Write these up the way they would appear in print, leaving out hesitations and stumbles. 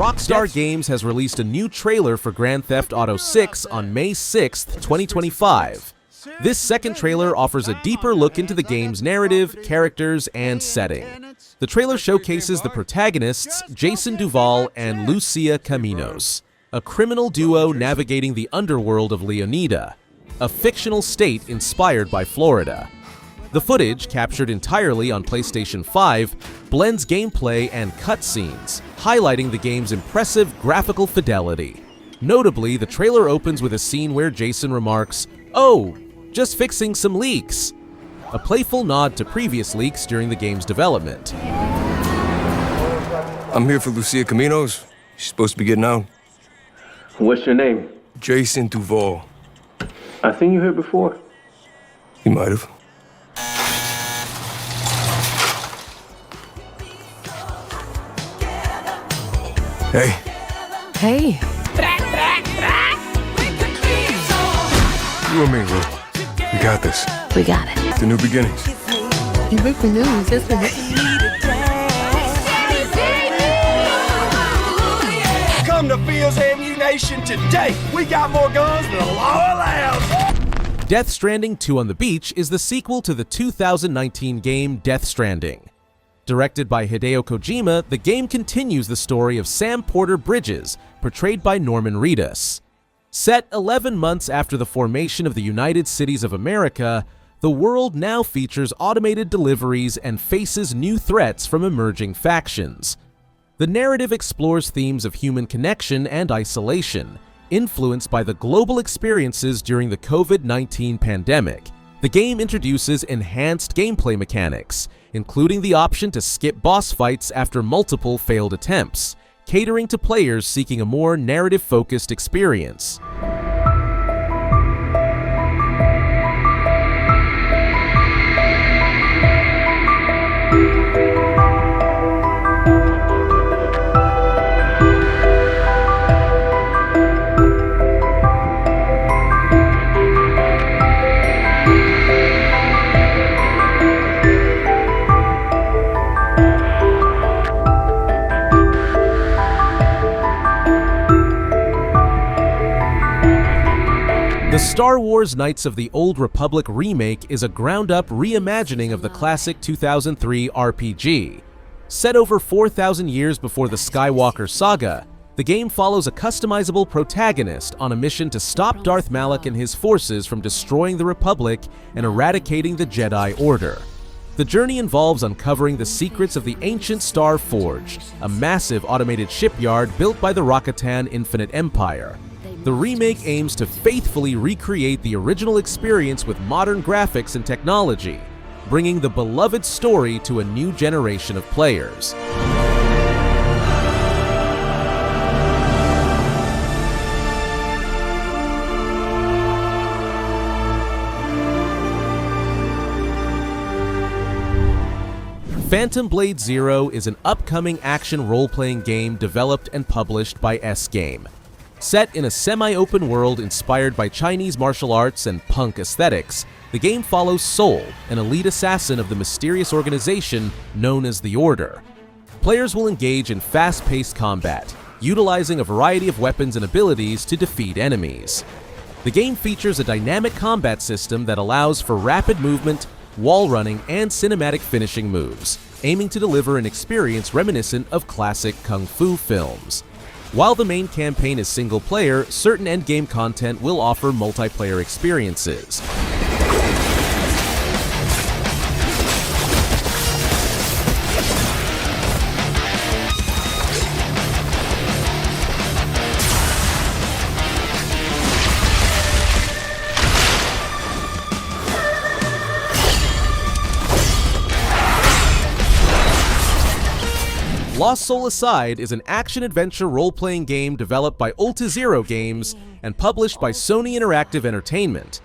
Rockstar Games has released a new trailer for Grand Theft Auto 6 on May 6, 2025. This second trailer offers a deeper look into the game's narrative, characters, and setting. The trailer showcases the protagonists, Jason Duval and Lucia Caminos, a criminal duo navigating the underworld of Leonida, a fictional state inspired by Florida. The footage, captured entirely on PlayStation 5, blends gameplay and cutscenes, highlighting the game's impressive graphical fidelity. Notably, the trailer opens with a scene where Jason remarks, "Oh, just fixing some leaks," a playful nod to previous leaks during the game's development. I'm here for Lucia Caminos. She's supposed to be getting out. What's your name? Jason Duval. I seen you here before. You might have. Hey. Hey. You and me, Lou. We got this. We got it. The new beginnings. You breaking news, isn't it? Come to Field's Ammunition today. We got more guns than the law allows. Death Stranding 2 on the Beach is the sequel to the 2019 game Death Stranding. Directed by Hideo Kojima, the game continues the story of Sam Porter Bridges, portrayed by Norman Reedus. Set 11 months after the formation of the United Cities of America, the world now features automated deliveries and faces new threats from emerging factions. The narrative explores themes of human connection and isolation, influenced by the global experiences during the COVID-19 pandemic. The game introduces enhanced gameplay mechanics, including the option to skip boss fights after multiple failed attempts, catering to players seeking a more narrative-focused experience. The Star Wars Knights of the Old Republic Remake is a ground-up reimagining of the classic 2003 RPG. Set over 4,000 years before the Skywalker saga, the game follows a customizable protagonist on a mission to stop Darth Malak and his forces from destroying the Republic and eradicating the Jedi Order. The journey involves uncovering the secrets of the ancient Star Forge, a massive automated shipyard built by the Rakatan Infinite Empire. The remake aims to faithfully recreate the original experience with modern graphics and technology, bringing the beloved story to a new generation of players. Phantom Blade Zero is an upcoming action role-playing game developed and published by S-Game. Set in a semi-open world inspired by Chinese martial arts and punk aesthetics, the game follows Soul, an elite assassin of the mysterious organization known as the Order. Players will engage in fast-paced combat, utilizing a variety of weapons and abilities to defeat enemies. The game features a dynamic combat system that allows for rapid movement, wall running, and cinematic finishing moves, aiming to deliver an experience reminiscent of classic kung fu films. While the main campaign is single-player, certain endgame content will offer multiplayer experiences. Lost Soul Aside is an action-adventure role-playing game developed by Ulta Zero Games and published by Sony Interactive Entertainment.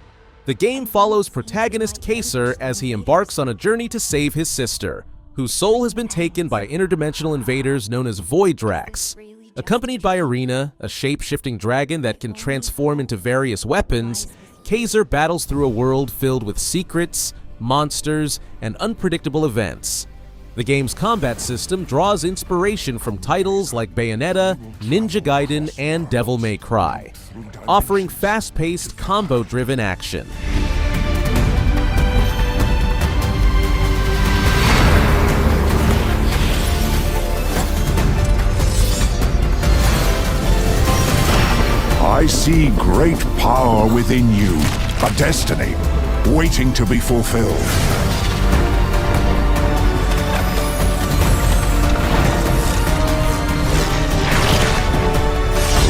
The game follows protagonist Kaser as he embarks on a journey to save his sister, whose soul has been taken by interdimensional invaders known as Void Drax. Accompanied by Arena, a shape-shifting dragon that can transform into various weapons, Kaser battles through a world filled with secrets, monsters, and unpredictable events. The game's combat system draws inspiration from titles like Bayonetta, Ninja Gaiden, and Devil May Cry, offering fast-paced, combo-driven action. I see great power within you, a destiny waiting to be fulfilled.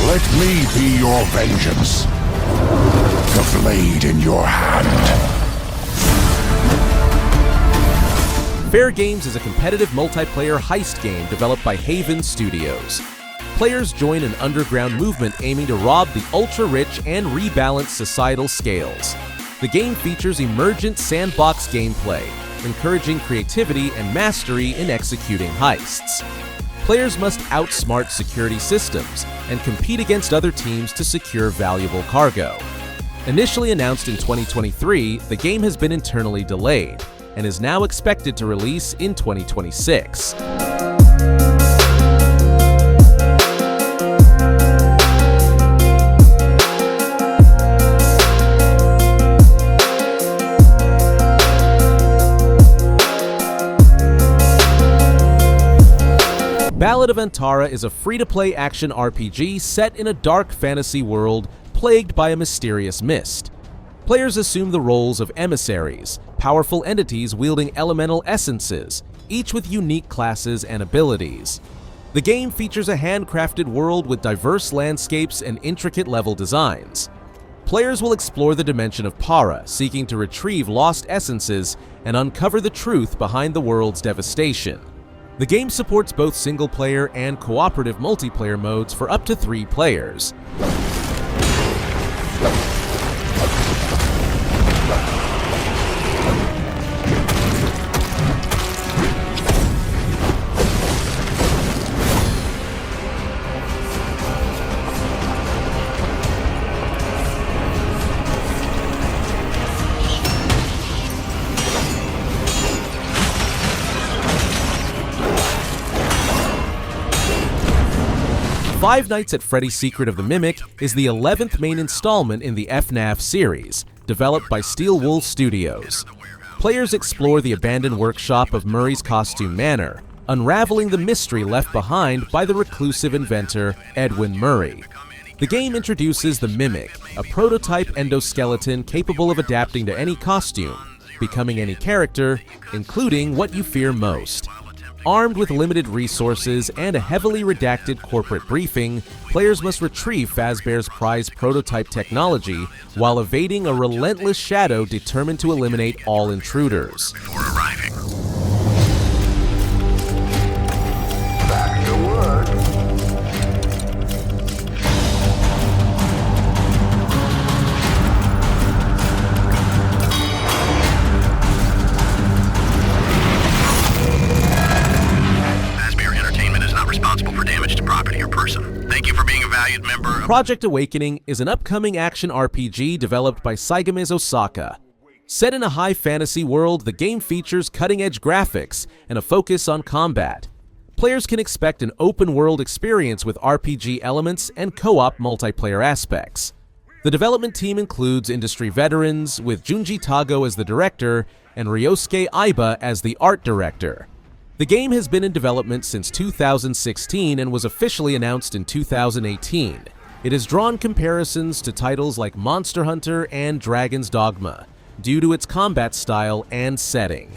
Let me be your vengeance, the blade in your hand. Fairgame is a competitive multiplayer heist game developed by Haven Studios. Players join an underground movement aiming to rob the ultra-rich and rebalance societal scales. The game features emergent sandbox gameplay, encouraging creativity and mastery in executing heists. Players must outsmart security systems and compete against other teams to secure valuable cargo. Initially announced in 2023, the game has been internally delayed and is now expected to release in 2026. Ballad of Antara is a free-to-play action RPG set in a dark fantasy world plagued by a mysterious mist. Players assume the roles of emissaries, powerful entities wielding elemental essences, each with unique classes and abilities. The game features a handcrafted world with diverse landscapes and intricate level designs. Players will explore the dimension of Para, seeking to retrieve lost essences and uncover the truth behind the world's devastation. The game supports both single-player and cooperative multiplayer modes for up to 3 players. Five Nights at Freddy's Secret of the Mimic is the 11th main installment in the FNaF series, developed by Steel Wool Studios. Players explore the abandoned workshop of Murray's Costume Manor, unraveling the mystery left behind by the reclusive inventor Edwin Murray. The game introduces the Mimic, a prototype endoskeleton capable of adapting to any costume, becoming any character, including what you fear most. Armed with limited resources and a heavily redacted corporate briefing, players must retrieve Fazbear's prized prototype technology while evading a relentless shadow determined to eliminate all intruders. Before arriving. Back to work. Project Awakening is an upcoming action RPG developed by Saigames Osaka. Set in a high fantasy world, the game features cutting-edge graphics and a focus on combat. Players can expect an open-world experience with RPG elements and co-op multiplayer aspects. The development team includes industry veterans, with Junji Tago as the director and Ryosuke Aiba as the art director. The game has been in development since 2016 and was officially announced in 2018. It has drawn comparisons to titles like Monster Hunter and Dragon's Dogma, due to its combat style and setting.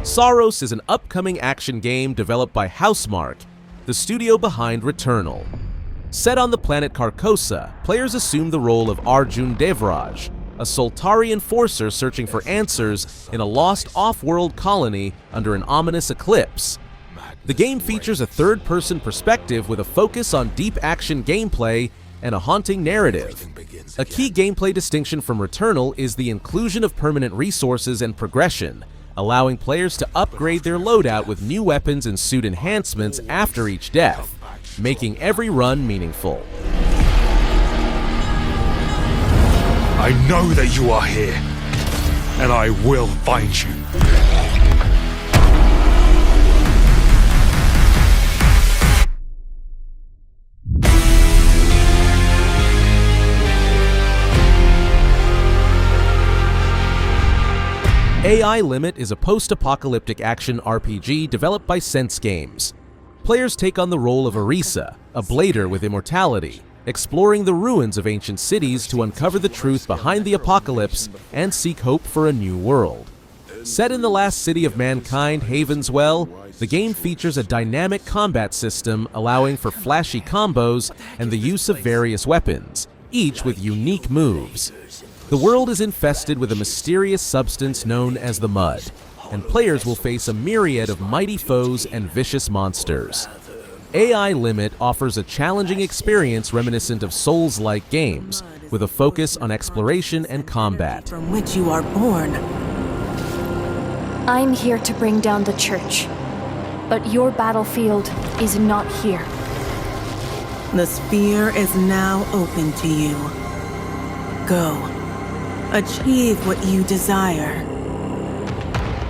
SAROS is an upcoming action game developed by Housemarque, the studio behind Returnal. Set on the planet Carcosa, players assume the role of Arjun Devraj, a Soltari enforcer searching for answers in a lost off-world colony under an ominous eclipse. The game features a third-person perspective with a focus on deep action gameplay and a haunting narrative. A key gameplay distinction from Returnal is the inclusion of permanent resources and progression, allowing players to upgrade their loadout with new weapons and suit enhancements after each death, making every run meaningful. I know that you are here, and I will find you. AI Limit is a post-apocalyptic action RPG developed by Sense Games. Players take on the role of Arisa, a blader with immortality, exploring the ruins of ancient cities to uncover the truth behind the apocalypse and seek hope for a new world. Set in the last city of mankind, Havenswell, the game features a dynamic combat system allowing for flashy combos and the use of various weapons, each with unique moves. The world is infested with a mysterious substance known as the Mud, and players will face a myriad of mighty foes and vicious monsters. AI Limit offers a challenging experience reminiscent of Souls-like games, with a focus on exploration and combat. From which you are born. I'm here to bring down the church, but your battlefield is not here. The sphere is now open to you. Go. Achieve what you desire.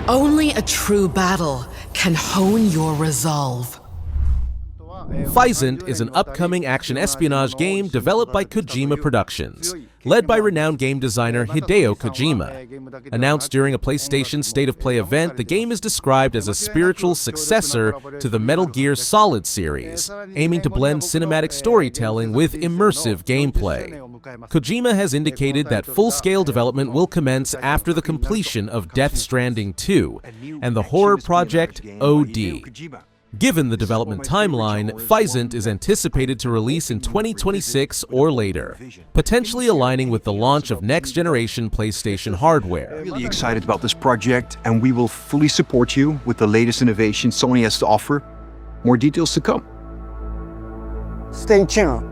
Only a true battle can hone your resolve. Physint is an upcoming action espionage game developed by Kojima Productions, led by renowned game designer Hideo Kojima. Announced during a PlayStation State of Play event, the game is described as a spiritual successor to the Metal Gear Solid series, aiming to blend cinematic storytelling with immersive gameplay. Kojima has indicated that full-scale development will commence after the completion of Death Stranding 2 and the horror project OD. Given the development timeline, Physint is anticipated to release in 2026 or later, potentially aligning with the launch of next-generation PlayStation hardware. I'm really excited about this project, and we will fully support you with the latest innovations Sony has to offer. More details to come. Stay tuned.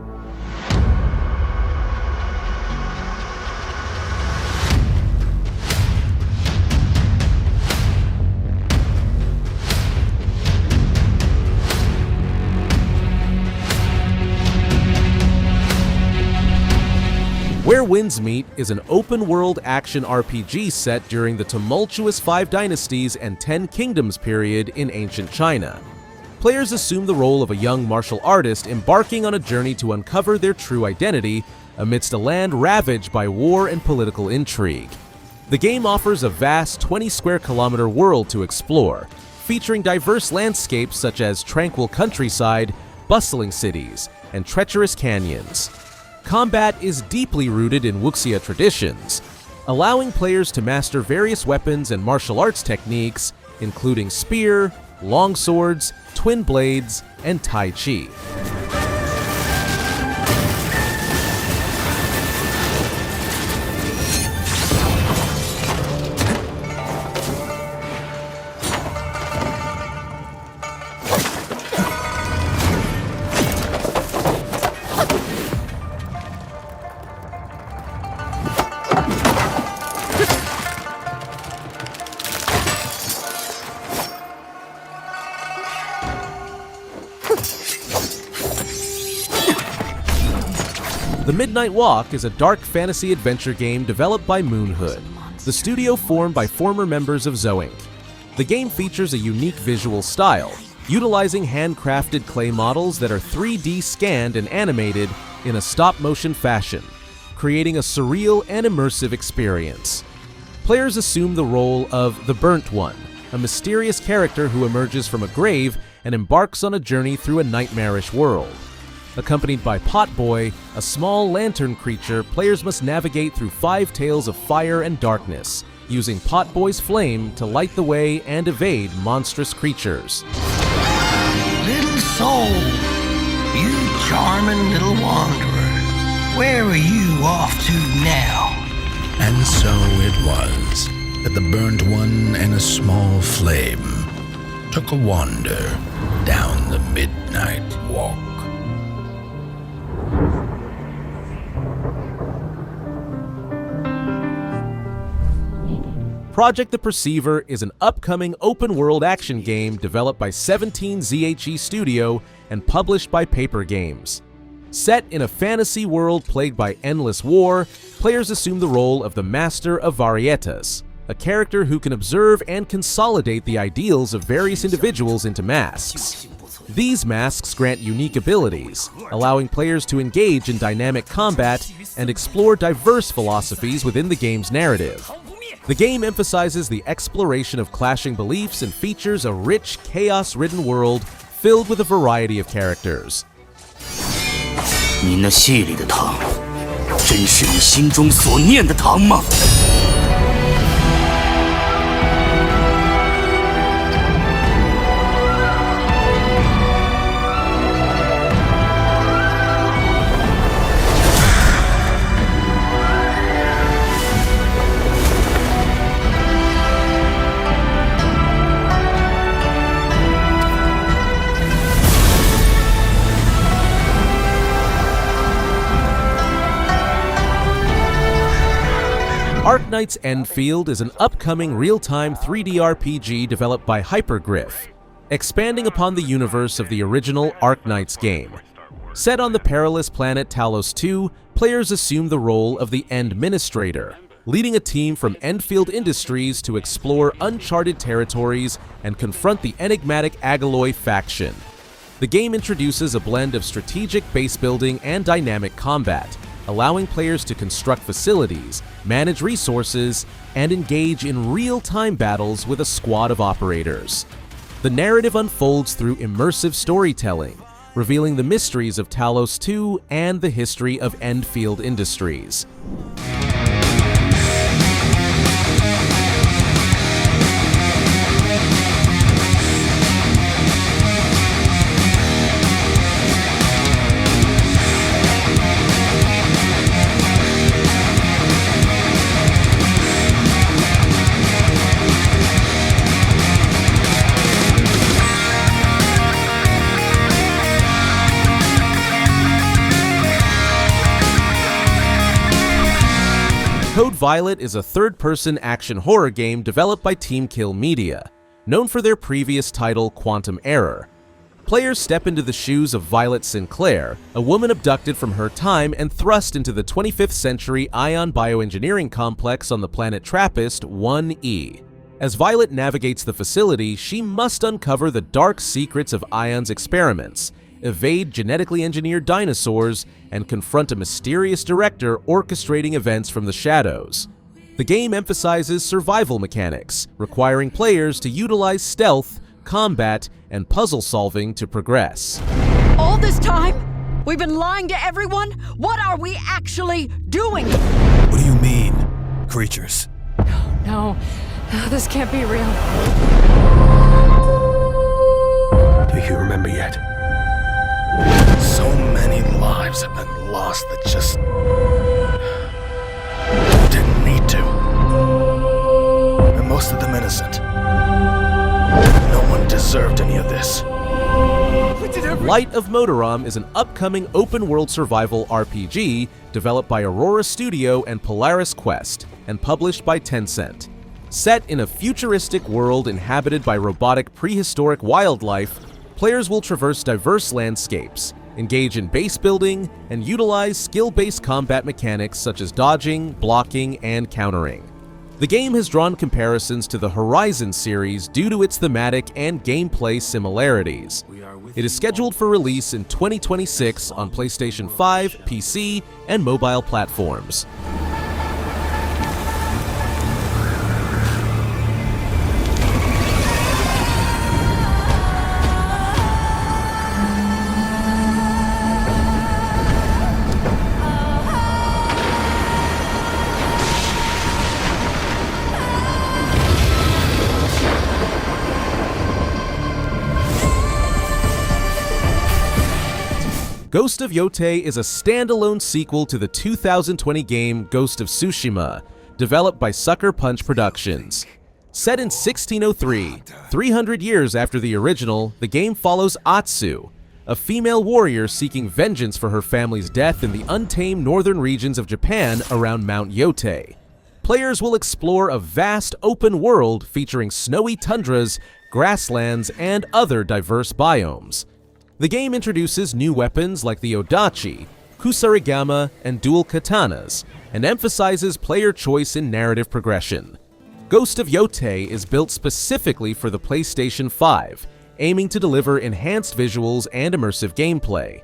Where Winds Meet is an open-world action RPG set during the tumultuous 5 Dynasties and 10 Kingdoms period in ancient China. Players assume the role of a young martial artist embarking on a journey to uncover their true identity amidst a land ravaged by war and political intrigue. The game offers a vast 20-square-kilometer world to explore, featuring diverse landscapes such as tranquil countryside, bustling cities, and treacherous canyons. Combat is deeply rooted in wuxia traditions, allowing players to master various weapons and martial arts techniques, including spear, long swords, twin blades, and Tai Chi. The Midnight Walk is a dark fantasy adventure game developed by Moonhood, the studio formed by former members of Zoink. The game features a unique visual style, utilizing handcrafted clay models that are 3D scanned and animated in a stop-motion fashion, creating a surreal and immersive experience. Players assume the role of the Burnt One, a mysterious character who emerges from a grave and embarks on a journey through a nightmarish world. Accompanied by Potboy, a small lantern creature, players must navigate through 5 tales of fire and darkness, using Potboy's flame to light the way and evade monstrous creatures. Little soul, you charming little wanderer. Where are you off to now? And so it was that the burnt one and a small flame took a wander down the midnight walk. Project the Perceiver is an upcoming open-world action game developed by 17ZHE Studio and published by Paper Games. Set in a fantasy world plagued by endless war, players assume the role of the Master of Varietas, a character who can observe and consolidate the ideals of various individuals into masks. These masks grant unique abilities, allowing players to engage in dynamic combat and explore diverse philosophies within the game's narrative. The game emphasizes the exploration of clashing beliefs and features a rich, chaos-ridden world filled with a variety of characters. 你那血里的糖，真是你心中所念的糖吗？ Arknights Endfield is an upcoming real-time 3D RPG developed by Hypergriff, expanding upon the universe of the original Arknights game. Set on the perilous planet Talos II, players assume the role of the Endministrator, leading a team from Endfield Industries to explore uncharted territories and confront the enigmatic Agaloy faction. The game introduces a blend of strategic base building and dynamic combat, allowing players to construct facilities, manage resources, and engage in real-time battles with a squad of operators. The narrative unfolds through immersive storytelling, revealing the mysteries of Talos II and the history of Endfield Industries. Code Violet is a third-person action horror game developed by Team Kill Media, known for their previous title Quantum Error. Players step into the shoes of Violet Sinclair, a woman abducted from her time and thrust into the 25th century Ion bioengineering complex on the planet Trappist 1E. As Violet navigates the facility, she must uncover the dark secrets of Ion's experiments, evade genetically engineered dinosaurs, and confront a mysterious director orchestrating events from the shadows. The game emphasizes survival mechanics, requiring players to utilize stealth, combat, and puzzle solving to progress. All this time, we've been lying to everyone? What are we actually doing? What do you mean, creatures? No, this can't be real. Do you remember yet? So many lives have been lost that just didn't need to. And most of them innocent. No one deserved any of this. Light of Motiram is an upcoming open-world survival RPG developed by Aurora Studio and Polaris Quest, and published by Tencent. Set in a futuristic world inhabited by robotic prehistoric wildlife, players will traverse diverse landscapes, engage in base building, and utilize skill-based combat mechanics such as dodging, blocking, and countering. The game has drawn comparisons to the Horizon series due to its thematic and gameplay similarities. It is scheduled for release in 2026 on PlayStation 5, PC, and mobile platforms. Ghost of Yōtei is a standalone sequel to the 2020 game Ghost of Tsushima, developed by Sucker Punch Productions. Set in 1603, 300 years after the original, the game follows Atsu, a female warrior seeking vengeance for her family's death in the untamed northern regions of Japan around Mount Yōtei. Players will explore a vast open world featuring snowy tundras, grasslands, and other diverse biomes. The game introduces new weapons like the Odachi, Kusarigama, and dual katanas, and emphasizes player choice in narrative progression. Ghost of Yōtei is built specifically for the PlayStation 5, aiming to deliver enhanced visuals and immersive gameplay.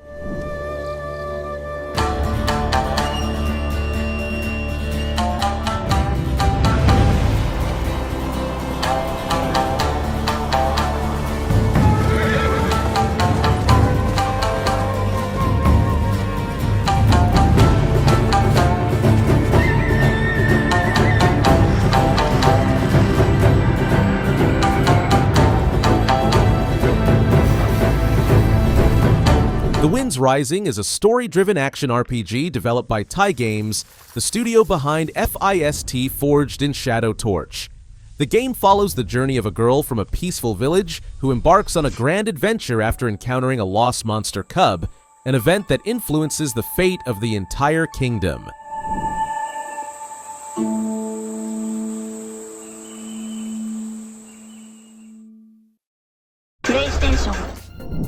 The Winds Rising is a story-driven action RPG developed by Tai Games, the studio behind FIST Forged in Shadow Torch. The game follows the journey of a girl from a peaceful village who embarks on a grand adventure after encountering a lost monster cub, an event that influences the fate of the entire kingdom.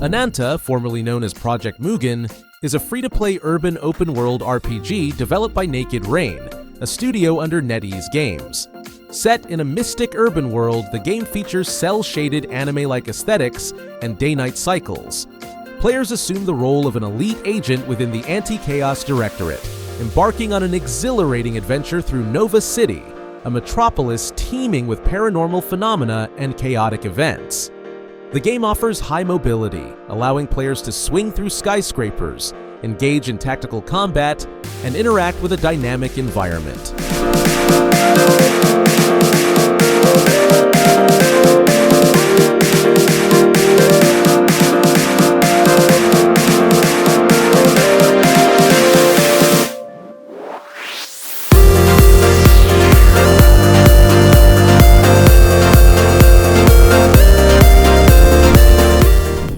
Ananta, formerly known as Project Mugen, is a free-to-play urban open-world RPG developed by Naked Rain, a studio under NetEase Games. Set in a mystic urban world, the game features cel-shaded anime-like aesthetics and day-night cycles. Players assume the role of an elite agent within the Anti-Chaos Directorate, embarking on an exhilarating adventure through Nova City, a metropolis teeming with paranormal phenomena and chaotic events. The game offers high mobility, allowing players to swing through skyscrapers, engage in tactical combat, and interact with a dynamic environment.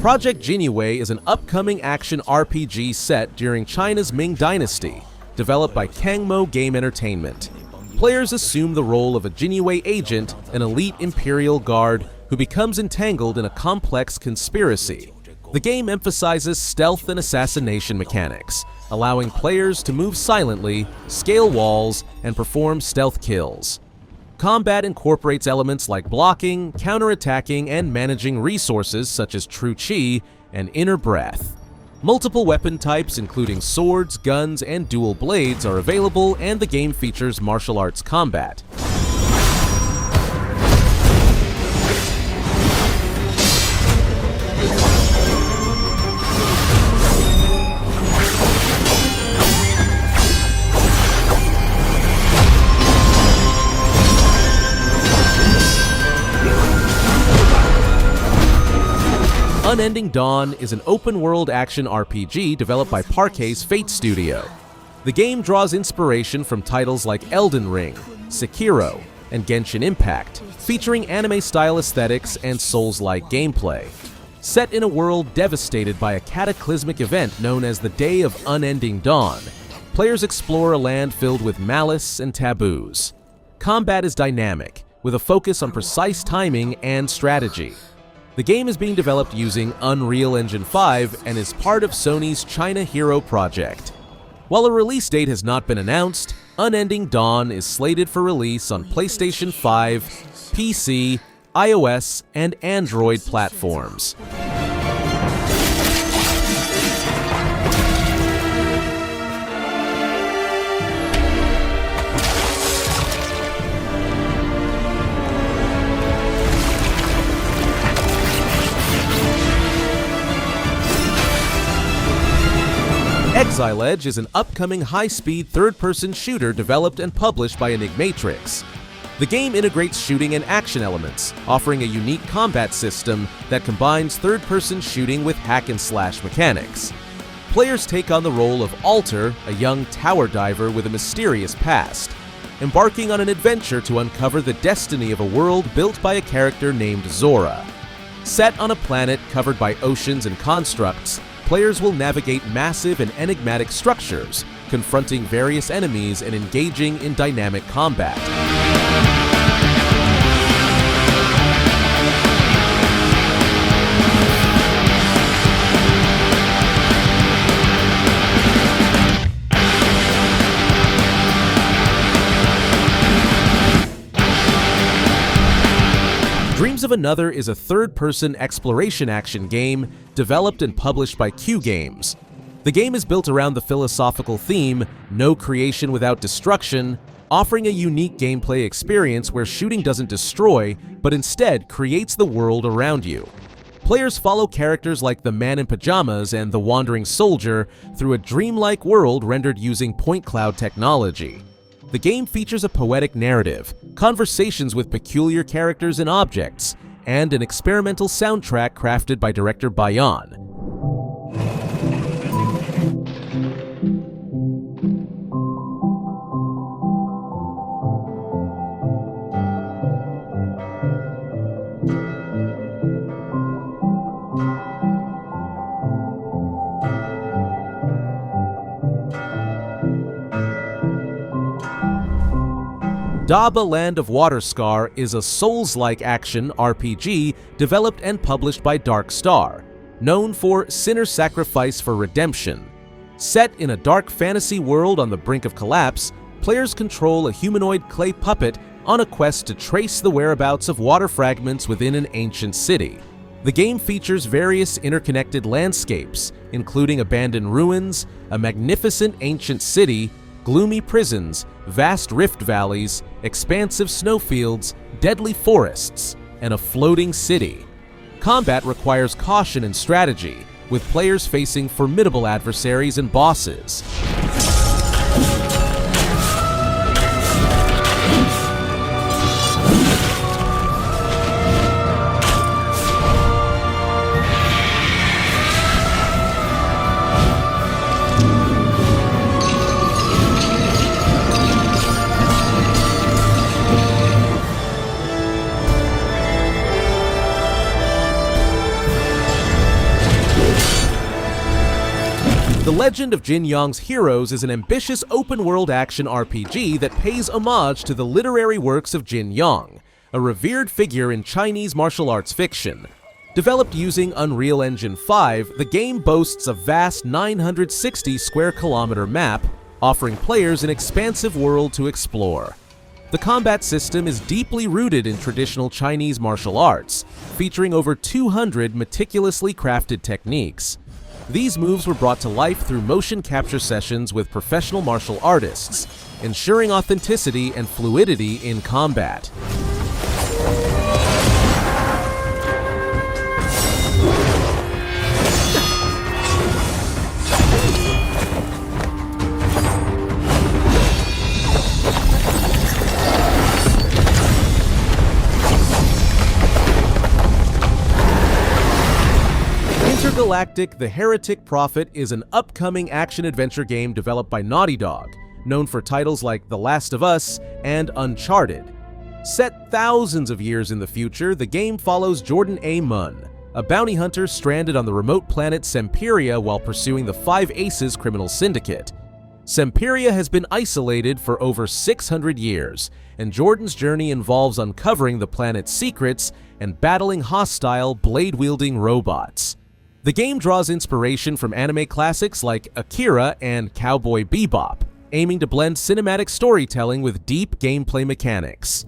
Project Jinyiwei is an upcoming action RPG set during China's Ming Dynasty, developed by Kangmo Game Entertainment. Players assume the role of a Jinyiwei agent, an elite imperial guard who becomes entangled in a complex conspiracy. The game emphasizes stealth and assassination mechanics, allowing players to move silently, scale walls, and perform stealth kills. Combat incorporates elements like blocking, counterattacking, and managing resources such as True Chi and Inner Breath. Multiple weapon types, including swords, guns, and dual blades, are available, and the game features martial arts combat. Unending Dawn is an open-world action RPG developed by Parquet's Fate Studio. The game draws inspiration from titles like Elden Ring, Sekiro, and Genshin Impact, featuring anime-style aesthetics and Souls-like gameplay. Set in a world devastated by a cataclysmic event known as the Day of Unending Dawn, players explore a land filled with malice and taboos. Combat is dynamic, with a focus on precise timing and strategy. The game is being developed using Unreal Engine 5 and is part of Sony's China Hero project. While a release date has not been announced, Unending Dawn is slated for release on PlayStation 5, PC, iOS, and Android platforms. Exiledge is an upcoming high-speed third-person shooter developed and published by Enigmatrix. The game integrates shooting and action elements, offering a unique combat system that combines third-person shooting with hack-and-slash mechanics. Players take on the role of Alter, a young tower diver with a mysterious past, embarking on an adventure to uncover the destiny of a world built by a character named Zora. Set on a planet covered by oceans and constructs, players will navigate massive and enigmatic structures, confronting various enemies and engaging in dynamic combat. Dreams of Another is a third-person exploration action game developed and published by Q Games. The game is built around the philosophical theme, no creation without destruction, offering a unique gameplay experience where shooting doesn't destroy, but instead creates the world around you. Players follow characters like the Man in Pajamas and the Wandering Soldier through a dreamlike world rendered using point cloud technology. The game features a poetic narrative, conversations with peculiar characters and objects, and an experimental soundtrack crafted by director Bayon. Daba Land of Waterscar is a Souls-like action RPG developed and published by Dark Star, known for Sinner Sacrifice for Redemption. Set in a dark fantasy world on the brink of collapse, players control a humanoid clay puppet on a quest to trace the whereabouts of water fragments within an ancient city. The game features various interconnected landscapes, including abandoned ruins, a magnificent ancient city, gloomy prisons, vast rift valleys, expansive snowfields, deadly forests, and a floating city. Combat requires caution and strategy, with players facing formidable adversaries and bosses. The Legend of Jin Yong's Heroes is an ambitious open-world action RPG that pays homage to the literary works of Jin Yong, a revered figure in Chinese martial arts fiction. Developed using Unreal Engine 5, the game boasts a vast 960 square kilometer map, offering players an expansive world to explore. The combat system is deeply rooted in traditional Chinese martial arts, featuring over 200 meticulously crafted techniques. These moves were brought to life through motion capture sessions with professional martial artists, ensuring authenticity and fluidity in combat. Intergalactic: The Heretic Prophet is an upcoming action-adventure game developed by Naughty Dog, known for titles like The Last of Us and Uncharted. Set thousands of years in the future, the game follows Jordan A. Munn, a bounty hunter stranded on the remote planet Semperia while pursuing the Five Aces criminal syndicate. Semperia has been isolated for over 600 years, and Jordan's journey involves uncovering the planet's secrets and battling hostile, blade-wielding robots. The game draws inspiration from anime classics like Akira and Cowboy Bebop, aiming to blend cinematic storytelling with deep gameplay mechanics.